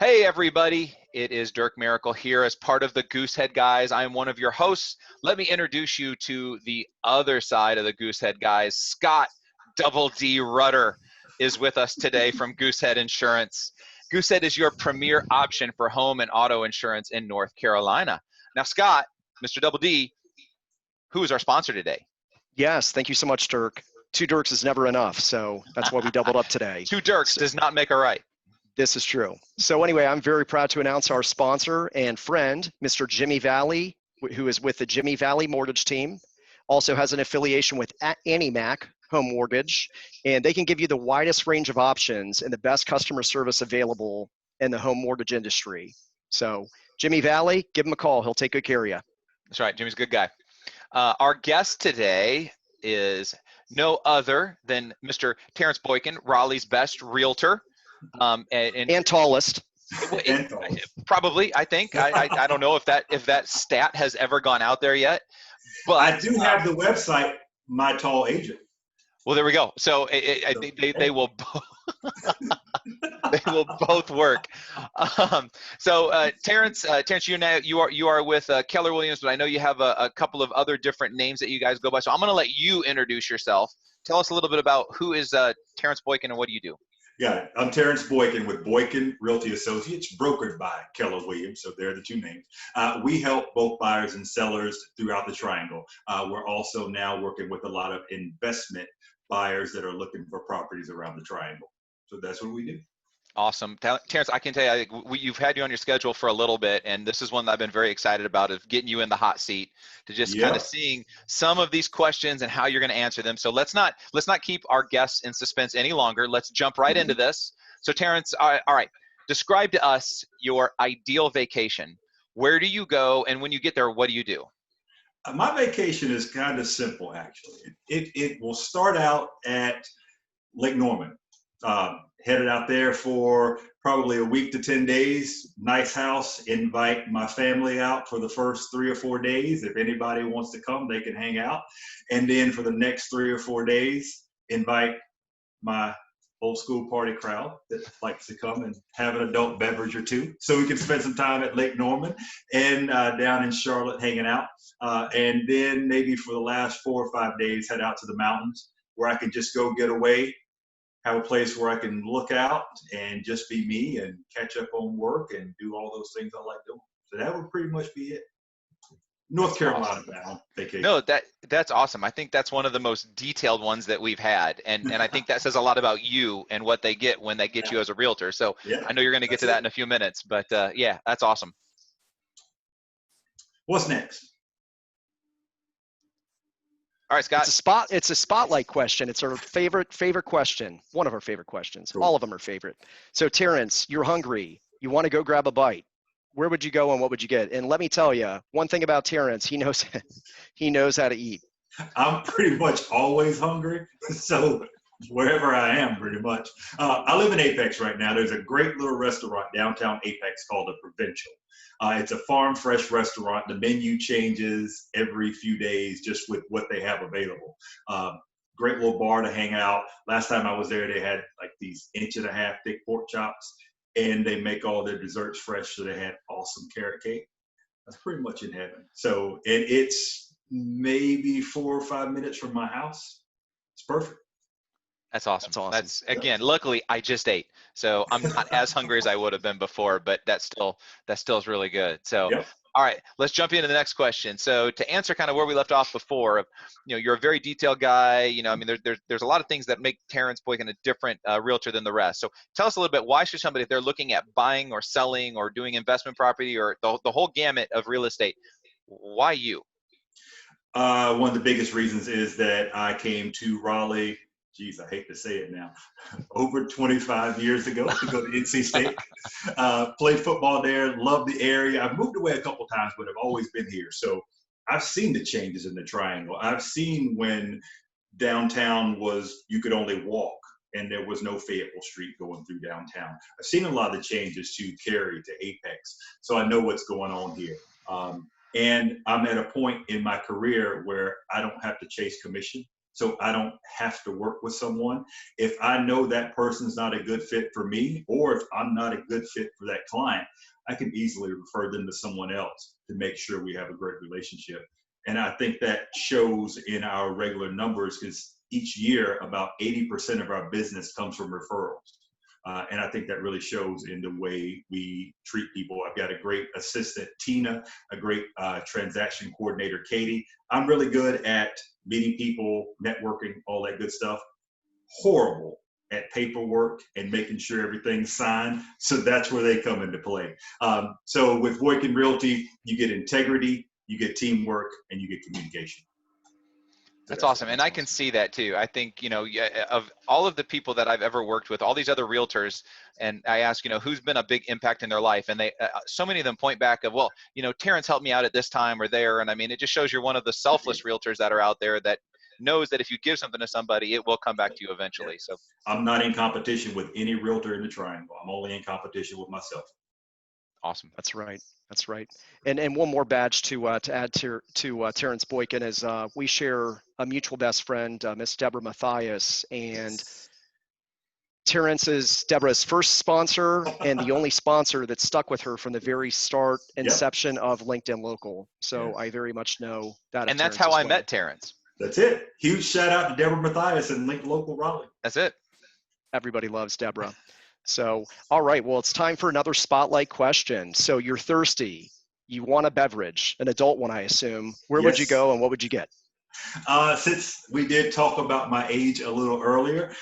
Hey everybody, it is dyrke.maricle here as part of the Goosehead Guyz. I am one of your hosts. Let me introduce you to the other side of the Goosehead Guyz. Scott _Rutter is with us today from Goosehead Insurance. Goosehead is your premier option for home and auto insurance in North Carolina. Now Scott, Mr. Double D, who is our sponsor today? Yes, thank you so much, Dirk. Two Dirks is never enough, so that's why we doubled up today. Two Dirks does not make a right. This is true. So anyway, I'm very proud to announce our sponsor and friend, Mr. Jimmy Valley, who is with the Jimmy Valley Mortgage Team, also has an affiliation with Annie Mac Home Mortgage, and they can give you the widest range of options and the best customer service available in the home mortgage industry. So Jimmy Valley, give him a call. He'll take good care of you. That's right. Jimmy's a good guy. Our guest today is no other than Mr. Terrence Boykin, Raleigh's best realtor. And tallest. Probably, I think. I don't know if that stat has ever gone out there yet. But I do have the website, My Tall Agent. Well, there we go. So they will they will both work. Terrence, you are with Keller Williams, but I know you have a couple of other different names that you guys go by. So I'm going to let you introduce yourself. Tell us a little bit about who is Terrence Boykin and what do you do? Yeah, I'm Terrence Boykin with Boykin Realty Associates, brokered by Keller Williams, so they're the two names. We help both buyers and sellers throughout the triangle. We're also now working with a lot of investment buyers that are looking for properties around the triangle. So that's what we do. Awesome. Terrence, I can tell you, you've had you on your schedule for a little bit, and this is one that I've been very excited about, of getting you in the hot seat to just kind of seeing some of these questions and how you're going to answer them. So let's not keep our guests in suspense any longer. Let's jump right into this. So Terrence, all right, describe to us your ideal vacation. Where do you go, and when you get there, what do you do? My vacation is kind of simple, actually. It will start out at Lake Norman. Headed out there for probably a week to 10 days. Nice house. Invite my family out for the first 3 or 4 days. If anybody wants to come, they can hang out. And then for the next 3 or 4 days, invite my old school party crowd that likes to come and have an adult beverage or two. So we can spend some time at Lake Norman and down in Charlotte hanging out. And then maybe for the last 4 or 5 days, head out to the mountains where I can just go get away, have a place where I can look out and just be me and catch up on work and do all those things I like doing. So that would pretty much be it. North Carolina bound vacation. No, that's awesome. I think that's one of the most detailed ones that we've had. And I think that says a lot about you and what they get when they get you as a realtor. So I know you're going to get to that in a few minutes, but yeah, that's awesome. What's next? All right, Scott. It's a spotlight question. It's our favorite question. One of our favorite questions. Cool. All of them are favorite. So Terrence, you're hungry. You want to go grab a bite. Where would you go and what would you get? And let me tell you, one thing about Terrence, he knows how to eat. I'm pretty much always hungry. So wherever I am, pretty much. I live in Apex right now. There's a great little restaurant downtown Apex called The Provincial. It's a farm fresh restaurant. The menu changes every few days just with what they have available. Great little bar to hang out. Last time I was there, they had like these 1.5 inch thick pork chops, and they make all their desserts fresh. So they had awesome carrot cake. That's pretty much in heaven. So, and it's maybe 4 or 5 minutes from my house. It's perfect. That's awesome. That's awesome. That's again, luckily I just ate, so I'm not as hungry as I would have been before, but that still is really good. So, all right, let's jump into the next question. So to answer kind of where we left off before, you're a very detailed guy. I mean, there's a lot of things that make Terrence Boykin a different realtor than the rest. So tell us a little bit, why should somebody, if they're looking at buying or selling or doing investment property or the whole gamut of real estate, why you? One of the biggest reasons is that I came to Raleigh. Geez, I hate to say it now, over 25 years ago to go to NC State. Played football there, loved the area. I've moved away a couple times, but I've always been here. So I've seen the changes in the triangle. I've seen when downtown you could only walk and there was no Fayetteville Street going through downtown. I've seen a lot of the changes to Cary, to Apex. So I know what's going on here. And I'm at a point in my career where I don't have to chase commission. so I don't have to work with someone. If I know that person's not a good fit for me, or if I'm not a good fit for that client, I can easily refer them to someone else to make sure we have a great relationship. And I think that shows in our regular numbers, because each year about 80% of our business comes from referrals. And I think that really shows in the way we treat people. I've got a great assistant, Tina, a great transaction coordinator, Katie. I'm really good at meeting people, networking, all that good stuff. Horrible at paperwork and making sure everything's signed. So that's where they come into play. So with Boykin Realty, you get integrity, you get teamwork, and you get communication. That's awesome. And I can see that too. I think, of all of the people that I've ever worked with, all these other realtors, and I ask, who's been a big impact in their life? And they, so many of them point back of, well, Terrence helped me out at this time or there. And I mean, it just shows you're one of the selfless realtors that are out there that knows that if you give something to somebody, it will come back to you eventually. So I'm not in competition with any realtor in the triangle. I'm only in competition with myself. Awesome. That's right. That's right. And one more badge to add to Terrence Boykin is we share a mutual best friend, Miss Deborah Mathias, and Terrence is Deborah's first sponsor and the only sponsor that stuck with her from the very start inception of LinkedIn Local. So I very much know that. And that's how I met Terrence. That's it. Huge shout out to Deborah Mathias and LinkedIn Local Raleigh. That's it. Everybody loves Deborah. So, all right, well, it's time for another spotlight question. So you're thirsty. You want a beverage, an adult one, I assume. Where would you go and what would you get? Since we did talk about my age a little earlier,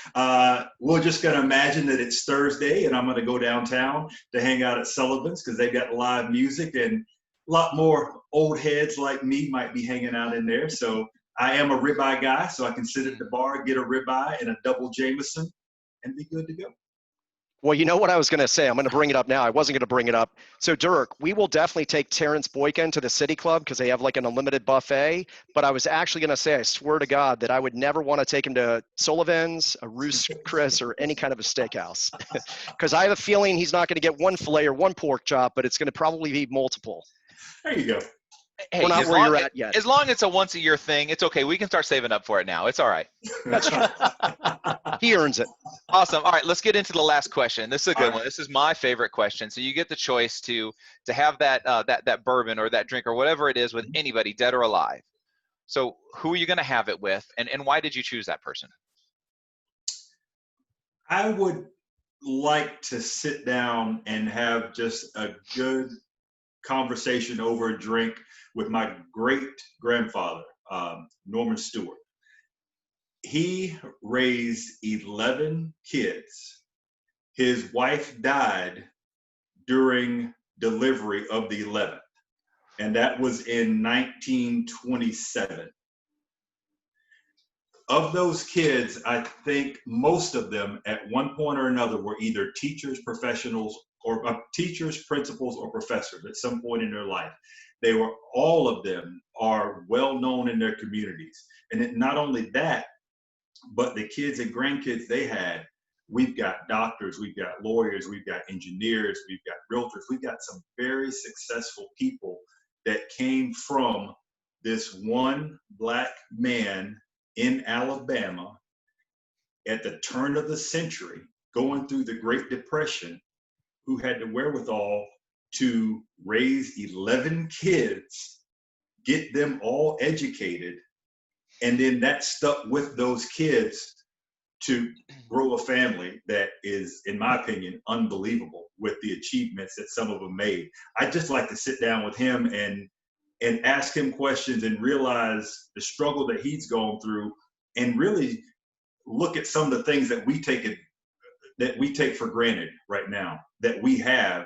we're just going to imagine that it's Thursday and I'm going to go downtown to hang out at Sullivan's because they've got live music and a lot more old heads like me might be hanging out in there. So I am a ribeye guy, so I can sit at the bar, get a ribeye and a double Jameson and be good to go. Well, you know what I was going to say. I'm going to bring it up now. I wasn't going to bring it up. So, Dirk, we will definitely take Terrence Boykin to the City Club because they have like an unlimited buffet. But I was actually going to say, I swear to God, that I would never want to take him to Sullivan's, a Roost Chris, or any kind of a steakhouse. Because I have a feeling he's not going to get one filet or one pork chop, but it's going to probably be multiple. There you go. Hey, we're not where you're at yet. As long as it's a once a year thing, it's okay. We can start saving up for it now. It's all right. That's true. He earns it. Awesome. All right, let's get into the last question. This is a good one. This is my favorite question. So you get the choice to have that that bourbon or that drink or whatever it is with anybody, dead or alive. So who are you going to have it with, and why did you choose that person? I would like to sit down and have just a good conversation over a drink with my great grandfather, Norman Stewart. He raised 11 kids. His wife died during delivery of the 11th, and that was in 1927. Of those kids, I think most of them at one point or another were either teachers, professionals, or teachers, principals, or professors at some point in their life. All of them are well known in their communities. And not only that, but the kids and grandkids they had, we've got doctors, we've got lawyers, we've got engineers, we've got realtors, we've got some very successful people that came from this one black man in Alabama at the turn of the century, going through the Great Depression, who had the wherewithal to raise 11 kids, get them all educated, and then that stuck with those kids to grow a family that is, in my opinion, unbelievable with the achievements that some of them made. I'd just like to sit down with him and ask him questions and realize the struggle that he's gone through and really look at some of the things that we take for granted right now that we have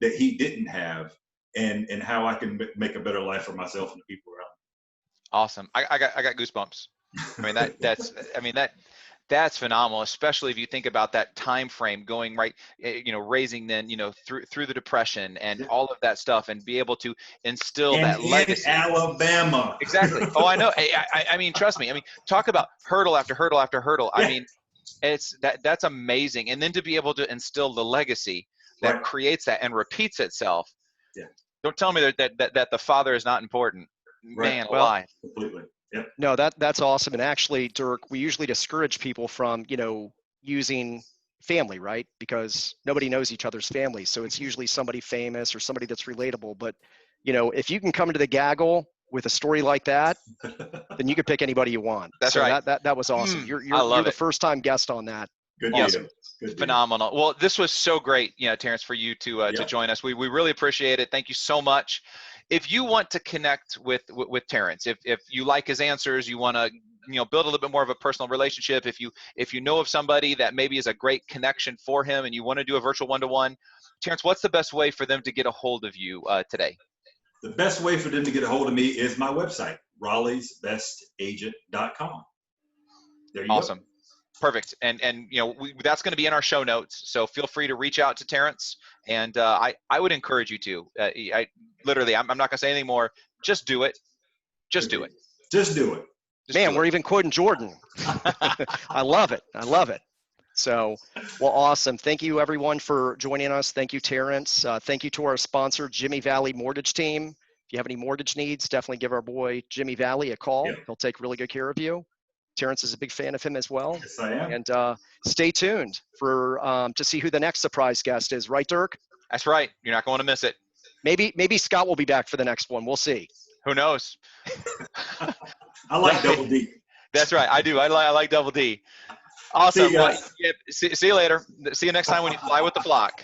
that he didn't have, and how I can make a better life for myself and the people around me. Awesome. I got goosebumps. I mean, that's phenomenal, especially if you think about that time frame going right, raising then, through the Depression and all of that stuff, and be able to instill that legacy. In Alabama. Exactly. Oh, I know. I mean, trust me. I mean, talk about hurdle after hurdle after hurdle. Yeah. I mean, that's amazing. And then to be able to instill the legacy that creates that and repeats itself. Yeah. Don't tell me that the father is not important. Man, alive. Completely. Yep. No, that's awesome. And actually, Dirk, we usually discourage people from, using family, right? Because nobody knows each other's families. So it's usually somebody famous or somebody that's relatable. But, if you can come into the Gaggle with a story like that, then you could pick anybody you want. That's so right. That was awesome. I You're love the it. first time guest on that. Good Awesome. deal. Good deal. Phenomenal. Well, this was so great, Terrence, for you to join us. We really appreciate it. Thank you so much. If you want to connect with Terrence, if you like his answers, you want to build a little bit more of a personal relationship, if you know of somebody that maybe is a great connection for him and you want to do a virtual one-to-one, Terrence, what's the best way for them to get a hold of you today? The best way for them to get a hold of me is my website, Raleigh'sBestAgent.com. There you Awesome. go. Perfect. And that's going to be in our show notes. So feel free to reach out to Terrence. And I would encourage you to. I'm not going to say anything more. Just do it. Just do it. Just do it. Man, we're even quoting Jordan. I love it. I love it. So, well, awesome. Thank you, everyone, for joining us. Thank you, Terrence. Thank you to our sponsor, Jimmy Valley Mortgage Team. If you have any mortgage needs, definitely give our boy Jimmy Valley a call. Yep. He'll take really good care of you. Terrence is a big fan of him as well. Yes, I am. And stay tuned for to see who the next surprise guest is. Right, Dirk? That's right. You're not going to miss it. Maybe Scott will be back for the next one. We'll see. Who knows? I like Double D. That's right. I do. I like Double D. Awesome. See you guys. See you later. See you next time when you fly with the flock.